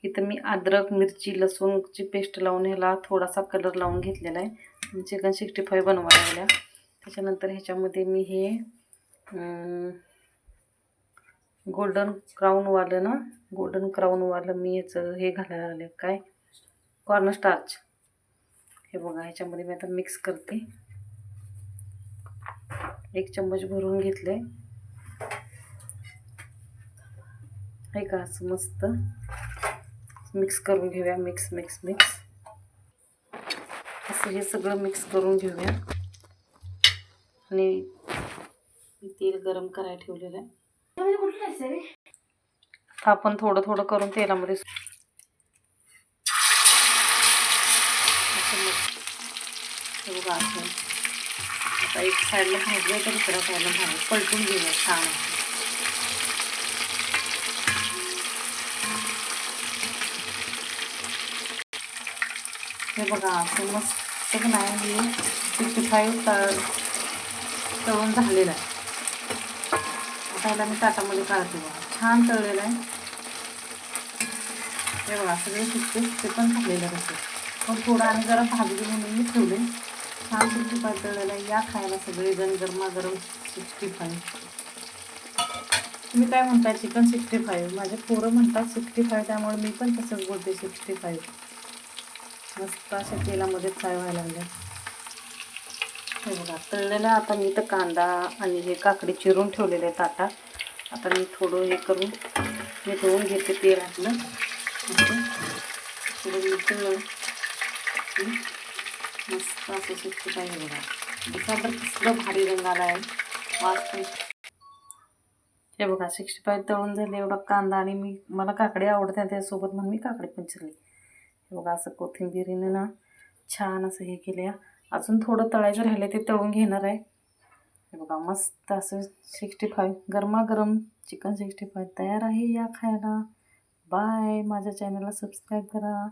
इथं मी अद्रक मिरची लसूणची पेस्ट लावून ह्याला थोडासा कलर लावून घेतलेला आहे. चिकन 65 बनवायला लागल्या. त्याच्यानंतर ह्याच्यामध्ये मी हे गोल्डन क्राऊनवालं मी याचं हे घालायला लागले, काय कॉर्नस्टार्च. हे बघा ह्याच्यामध्ये मी आता मिक्स करते. 1 चम्मच भरून घेतले आहे का. असं मस्त मिक्स करून घेऊया. मिक्स असं हे सगळं मिक्स करून घेऊया. आणि तेल गरम करायला ठेवलेलं आहे. आपण थोडं थोडं करून तेलामध्ये बघा असं आता एक साईडला भाजलं तर दुसऱ्या साईडला पलटून घेऊया छान. हे बघा असं मस्त नाही 65 तळून झालेलं आहे. आता ह्याला मी ताटामध्ये काढते. बघा छान तळलेलं आहे. हे बघा सगळे 60 पण झालेलं आहे. पण थोडं आणि जरा भाजली म्हणून मी ठेवले. छान 65 तळलेलं आहे. या खायला सगळेजण गरमागरम 65. तुम्ही काय म्हणताय चिकन 65? माझे पोरं म्हणतात 65, त्यामुळे मी पण तसंच बोलते 65. मस्त अशा तेलामध्ये फ्राय व्हायला लागले. हे बघा तळलेलं. आता मी तर कांदा आणि हे काकडी चिरून ठेवलेले ताटात. आता मी थोडं हे करून मी धुवून घेते तेल आपलं. थोडं मी तळलं मस्त असं 65. हे बघा दिसायला कसलं भारी रंग आला आहे. वास. हे बघा 65 तळून झाले. एवढा कांदा आणि मला काकडी आवडते त्यासोबत म्हणून मी काकडी पण चिरली. हे बघा असं कोथिंबीरीनं ना छान असं हे केले. अजून थोडं तळायचं राहिलं ते तळून घेणार आहे. हे बघा मस्त असं 65 गरमागरम चिकन 65 तयार आहे. या खायला. बाय. माझ्या चॅनलला सबस्क्राईब करा.